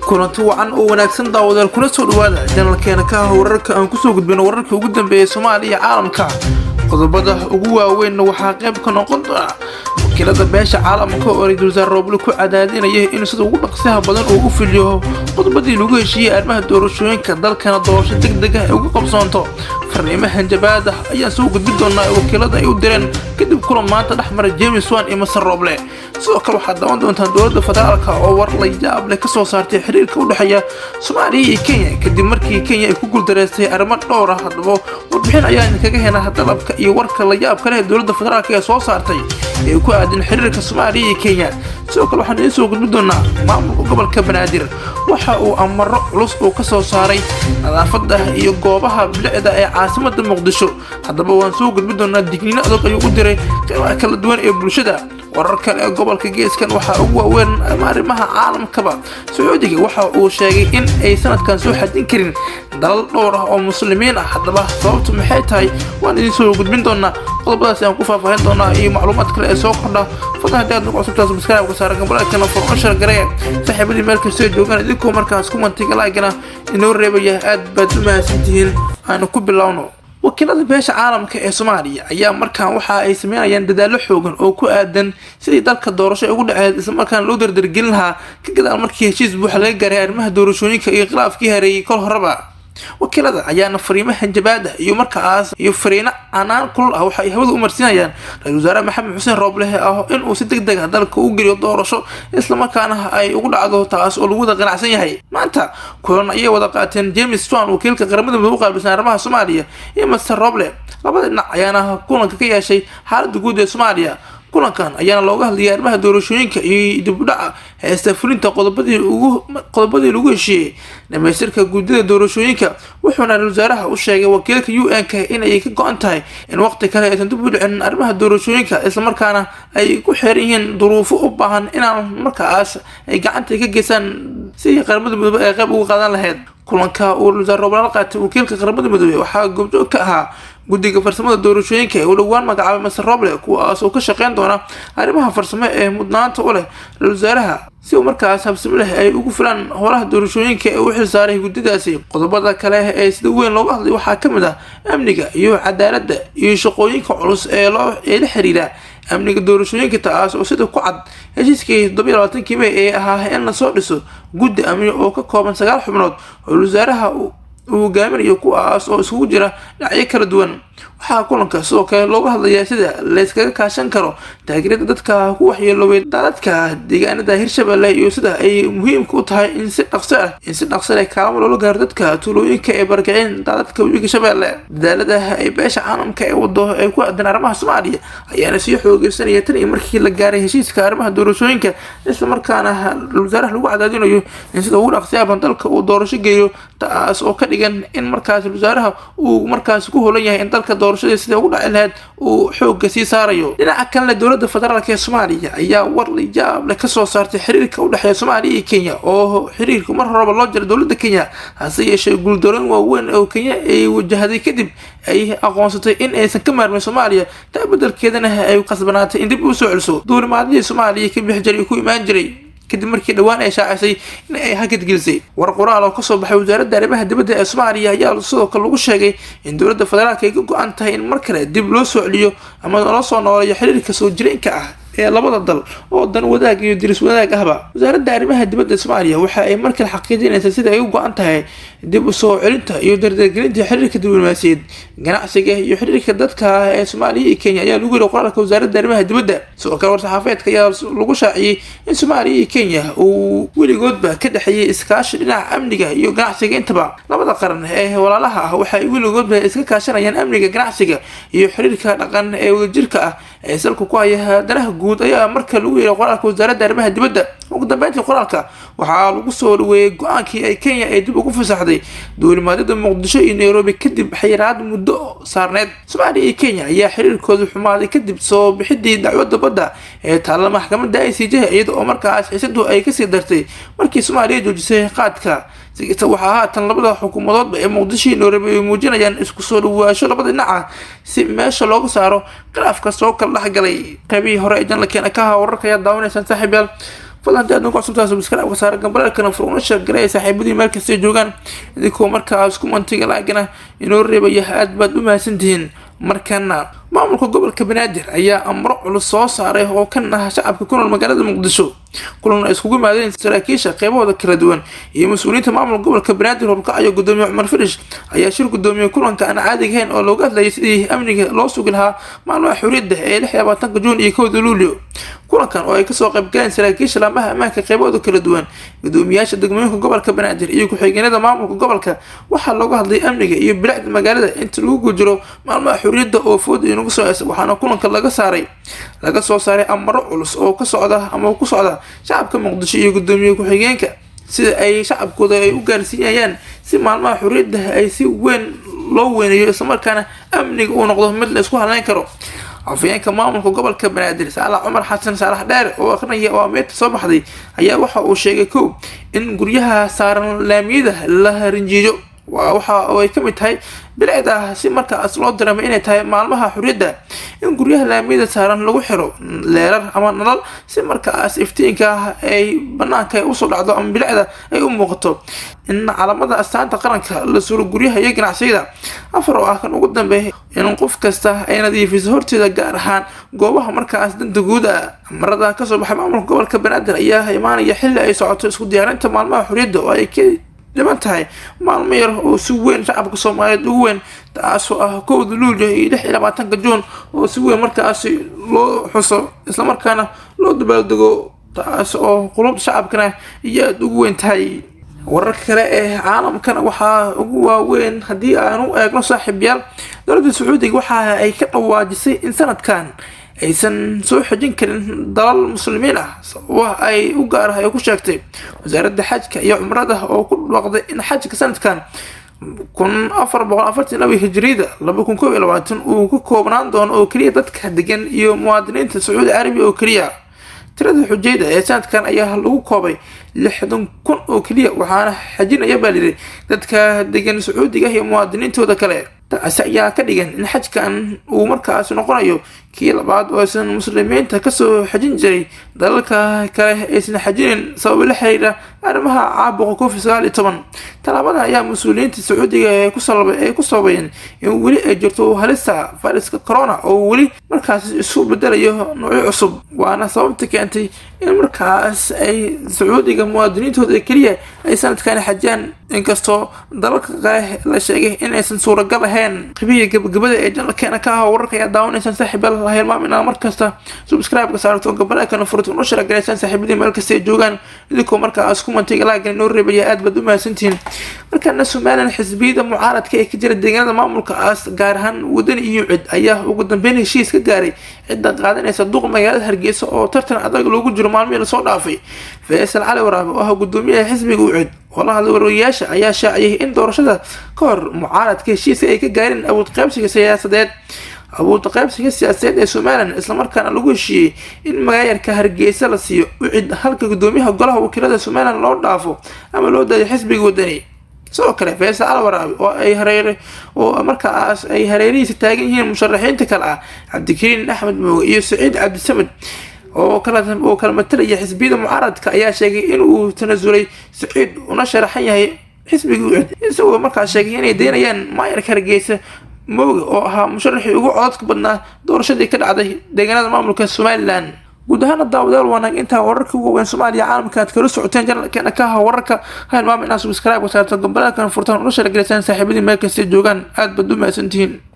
kulanti wacan oo wanaagsan daawadayaal kuna soo dhawaada janalkeena ka wararka aan ku soo gudbino wararka ugu dambeeyay Soomaaliya caalamka qodobada ugu waaweyn waxaa qayb ka noqon doona wakiilada beesha caalamka oo ra'iisul wasaare Roble ku cadaadinaya in sida ugu dhaqsaha badan uu u filiyo qodobadii lagu heshiiyay arrimaha doorashooyinka dalkana doorasho degdeg ah ugu qabsoonto fariimahan jabaada ayaa soo gudbin doona wakiilada ay u direen kadib kulan maanta dhaxmar James Wan iyo Masar Roble sidoo kale waxaa daawan doontaan dowladda federaalka oo war la yaab leh ka soo saartay xiriirka u dhaxeeya Soomaaliya iyo Kenya kadib markii Kenya ay ku guuldareystay arrimo dhowr ah hadaba warbixin ayaa kaga heenaa dalabka iyo warka la yaab kale dowladda federaalka ee soo saartay ee ku aadan xiriirka Soomaaliya iyo Kenya sidoo kale waxaan soo gudbin doonaa maamulka gobolka Banaadir waxa uu amaro culus oo ka soo saaray nadaafadda iyo goobaha bilicda ee caasimadda Muqdisho hadaba waan soo gudbin doonaa digniino adag ayuu u diray qaybaha kala duwan ee bulshada wararka ee gobolka geeskan waxa ugu waaweyn arrimaha caalamkaba Sacuudiga waxa uu sheegay in ay sanadkan soo xadin karin dalal dhowr ah oo muslimiin ah hadaba sababtu maxay tahay waan idin soo gudbin doonaa qodobadaas aan ku faahfaahin doonaa iyo macluumaad kale ee soo kordha fadlan hadii aad nagu cusubtahay subscribe ka saar gambalka furqashar gareey saaxiibadii meel kasta joogan idinkoo markaas commentiga like-na inoo reebaya aad baad u mahadsantihiin aan ku bilowno wakiilada beesha caalamka ee Soomaaliya ayaa markaan waxa ay sameeyaan dadaalo xoogan oo ku aadan sidii dalka doorasho ugu dhaceed isla markaan loo dardargelin lahaa ka gadaal markii heshiis buuxa laga gaaray arrimaha doorashooyinka iyo khilaafkii hareeyay kol horeba wakiilada ayaana fariimahan jabaada iyo markaas iyo fariina aanaan kulul ah waxa ay hawada u marsinayaan ra'iisul wasaare Maxamed Xuseen Roble in uu si degdeg ah dalka u geliyo doorasho isla markaana ay ugu dhacdo taas oo lagu wada qanacsan yahay maanta kulan ay wada qaateen James Wan wakiilka qaramada midoobay u qaabilsan arrimaha Soomaaliya iyo Masar Roble labada dhinac ayaana kulanka ka yeeshay xaaladda guud ee Soomaaliya kulankan ayaana looga hadlayay arrimaha doorashooyinka iyo dib u dhaca heesta fulinta qodobadii lagu heshiiyay dhamaystirka guddida doorashooyinka wuxuuna ra'iisul wasaaraha u sheegay wakiilka UN-ka in ay ka go'an tahay in waqti kale aysan dib u dhicin arrimaha doorashooyinka isla markaana ay ku xiran yihiin duruufo u baahan inaan markaas ay gacanta ka geystaan si qaramada midoobay ay qayb uga qaadan lahayd kulanka uu ra'iisul wasaare Roble qaatay wakiilka qaramada midoobay waxaa goobjoog ka ahaa guddiga farsamada doorashooyinka ee dhawaan magacaabay Masar Roble kuwaas oo ka shaqeyn doona arrimaha farsamo ee mudnaanta u leh ra'iisul wasaaraha si uu markaas habsami leh ay ugu filaan howlaha doorashooyinka ee uu xilsaaray guddidaasi qodobada kale ee sida weyn looga hadlay waxaa ka mid ah amniga iyo cadaaladda iyo shaqooyinka culus ee la xiriira amniga doorashooyinka taas oo sida ku cad heshiiskii 27 May ee ahaa in la soo dhiso guddi amni oo ka kooban 9 xubnood oo wasaaraha uu hogaaminayo kuwaas oo isugu jira dhinacyo kala duwan waxaa kulanka sidoo kale looga hadlayaa sida la iskaga kaashan karo taageerada dadka ku waxyeeloobay dadka deegaanada Hirshabelle iyo sida ay muhiimka u tahay in si dhaqso leh kaalmo looga gaaro dadka tuulooyinka ee barkacin dadka webiga Shabeelle dadaalada ay beesha caalamka ee wado ay ku aadan arrimaha Soomaaliya ayaana sii xoogeysanaya tan iyo markii la gaaray heshiiska arrimaha doorashooyinka isla markaana wasaaraha lagu cadaadinayo in sida ugu dhaqsiyaha dalka uu doorasho geeyo taas oo ka dhigan in markaas wasaaraha uu markaas ku hoolan yahay in dalka doorashada sida ugu dhaci lahayd uu xoogga sii saarayo dhinaca kale dowladda federaalka ee Soomaaliya ayaa war la yaab leh ka soo saartay xiriirka u dhaxeeya Soomaaliya iyo Kenya oo xiriirku mar horeba loo jaray dowladda Kenya hase yeeshee guuldarooyin waaweyn oo Kenya ay wajahday kadib ay aqoonsatay in aysan ka maarmin Soomaaliya taa beddelkeedana ay qasbanaatay in dib u soo celiso duulimaadkii Soomaaliya ka bixi jiray ku imaan jiray kadib markii dhawaan ay shaacisay in ay hakad gelisay war qoraal oo ka soo baxay wasaaradda arrimaha dibadda ee Soomaaliya ayaa sidoo kale lagu sheegay in dowladda federaalka ay ka go'an tahay in mar kale dib loo soo celiyo ama loo soo nooleeyo xiriirka soo jireenka ah ee labada dal oo dan wadaag iyo diris wadaag ahba wasaaradda arrimaha dibadda Soomaaliya waxa ay mar kale xaqiijinaysaa sida ay u go'an tahay dib u soo celinta iyo dardargelinta xiriirka diblomaasiyadeed ganacsiga iyo xiriirka dadka ee Soomaaliya iyo Kenya ayaa lagu yiri qoraalka wasaaradda arrimaha dibadda sidoo kale war-saxaafadeedka ayaa lagu shaaciyay in Soomaaliya iyo Kenya uu weligoodba ka dhaxeeyay iskaashi dhinaca amniga iyo ganacsiga intaba labada qaran ee walaalaha ah waxa ay weligoodba iska kaashanayaan amniga ganacsiga iyo xiriirka dhaqan ee wadajirka ah ee salku ku haya danaha guud ayaa marka lagu yeeray qoraalka wasaaradda arrimaha dibadda ugu dambeyntii qoraalka waxaa lagu soo dhaweeyay go'aankii ay Kenya ay dib ugu fasaxday duulimaadada Muqdisho iyo Nairobi kadib xayiraad muddo saarneed Soomaaliya iyo Kenya ayaa xiriirkooda xumaaday kadib soo bixidii dacwadda badda ee taalla maxkamadda ICJ iyada oo markaas xiisadu ay ka sii dartay markii Soomaaliya joojisay qaadka waxaa haatan labada xukuumadoodba ee Muqdisho iyo Nairobi ay muujinayaan isku soo dhawaasho labada dhinac si meesha looga saaro khilaafka soo kala dhaxgalay qaybihii hore ee janalkeena ka wararka ayaa daawanaysan saaxiibayaal fadlan haddii aad nagu cusubtahay subscribe ka saara gambalaalkana furuna sheergareeya saaxiibadii meel kastay joogaan idinkoo markaas ku mantiga laagana inoo reebaya aad baad u mahadsantihiin. markana maamulka gobolka banaadir ayaa amro culus soo saaray oo kan ah shacabka ku nool magaalada muqdisho kulan ay iskugu yimaadeen saraakiisha qaybahooda kala duwan iyo mas'uuliyiinta maamulka gobolka banaadir horkacayo gudoomiye Cumar Farish ayaa shir gudoomiye kulanka aan caadi ahayn oo looga hadlayay sidii amniga loo sugi lahaa maalmaha xuriyada ee 26 Juun iyo 1 Luulyo. kulankan oo ay kasoo qayb galeen saraakiisha laamaha ammaanka qaybahooda kala duwan gudoomiyaasha degmooyinka gobolka banaadir iyo ku-xigeenada maamulka gobolka waxaa looga hadlay amniga iyo bilicda magaalada inta lagu jiro maalmaha xuriyada oo food inagu soo haysa. waxaana kulanka laga soo saaray amaro culus oo ku socda shacabka muqdisho iyo gudoomiye ku-xigeenka sida ay shacabkooda ay u gaarsiinayaan si maalmaha xuriyada ay si weyn loo weynayo islamarkaana amniga uu noqdo mid la isku halayn karo. afayeenka maamulka gobolka banaadir Saalax Cumar Xasan Saalax Dheer oo aqrinaya awaamirta soo baxday ayaa waxa uu sheegay in guryaha saaran laamiyada la rinjiyo waxa ay ka mid tahay bilicda si markaas loo dareemo inay tahay maalmaha xuriyada in guryaha laamiyada saaran lagu xiro leerar ama nalal si markaas iftiinka ay banaanka u soo dhacdo ama bilicda ay u muuqato in calamada astaanta qaranka la suro guryaha iyo ganacsiyada afar oo ah kan ugu dambeeyay in qof kasta ay nadiifiso horteeda gaar ahaan goobaha markaas danta guud ah. marada ka soo baxay maamulka gobolka banaadir ayaa imaanaya xilli ay socoto isku diyaarinta maalmaha xuriyada oo ay ka dhiman tahay maalmo yar oo si weyn shacabka Soomaaliyeed ugu weyn taasoo ah 1 Luulyo iyo 26 Juun oo si weyn markaas loo xuso isla markaana loo dabaaldego taas oo qulubta shacabkana iyo ugu weyn tahay. wararka kale ee caalamkana waxaa ugu waaweyn haddii aanu eegno saaxiibayaal dowladda Sacuudiga waxa ay ka dhawaajisay in sanadkan aysan soo xajin karin dalal muslimiin ah oo ay u gaar ah ay ku sheegtay wasaaradda xajka iyo cumrada oo ku dhawaaqday in xajka sanadkan 1442 hijriyada 2021 uu ku koobnaan doono oo kaliya dadka degan iyo muwaadiniinta Sacuudi Carabiga oo kaliya. tirada xujayda ee sanadkan ayaa lagu koobay 60,000 oo kaliya waxaana xajinaya baaliri dadka degan Sacuudiga iyo muwaadiniintooda kale. taasi ayaa ka dhigan in xajkan uu markaas noqonayo kii labaad oo aysan muslimiinta kasoo xajin jiray dalalka kale aysan xajinin sabab la xiriira arrimaha caabuqa Covid-19. talaabada ayaa mas'uuliyiinta Sacuudiga ay ku sabayeen in weli ay jirto halista fayraska corona oo weli markaas isu bedelayo noocyo cusub waana sababta keentay in markaas ay Sacuudiga muwaadiniintooda kaliya ay sanadkan xajaan inkastoo dalalka kale la sheegay in aysan suuragal ahayn. qibiga gabagabada ee janalkeena ka ah wararka ayaa daawanaysan saaxiibayaal la hilmaamin markasta subscribe ka saarto gambalaalkana furto oo sharaxaysan saaxiibadii meel kasta ay joogaan idinkoo markaas ku mantiga laagan inoo reebaya aad baad u mahadsantihiin. markana Soomaaliland xisbiyada mucaaradka ee ka jira deegaanada maamulkaas gaar ahaan wadani iyo cid ayaa ugu dambeyn heshiis ka gaaray cidda qaadanaysa duq magaalada Hargeysa oo tartan adag loogu jiro maalmihii la soo dhaafay. Faysal Cali Waraabe oo gudoomiyaha xisbiga UCID walaha wariyaasha ayaa shaaciyay in doorashada ka hor mucaaradka heshiiska ay ka gaareen awood qaybsiga siyaasadeed ee Soomaaliland isla markaana lagu heshiiyay in magaalada Hargeysa la siiyo UCID halka gudoomiyaha golaha wakiilada Soomaaliland loo dhaafo ama loo daayo xisbiga wadani. sidoo kale Faysal Cali Waraabe oo markaas ay hareerihiisa taagan yihiin musharaxiinta kale ah Cabdikariin Axmed Mooge iyo Saciid Cabdi Samad oo kala matalaya xisbiyada mucaaradka ayaa sheegay in uu tanasulay Saciid una sharaxan yahay xisbiga UCID isagoo markaas sheegay inay deynayaan maayarka Hargeysa Mooge oo ahaa musharaxii ugu codadka badnaa doorashadii ka dhacday deegaanada maamulka Soomaaliland. guud ahaan daawadayaal wanaag inta wararka ugu weyn Soomaaliya caalamka aad kala socoteen janalkeena ka ah wararka ha hilmaamin inaad subscribe ka saarto gambalaalkana furtaan oo sharaxaysan saaxiibadii meel kasta joogaan aad baad u mahadsantihiin.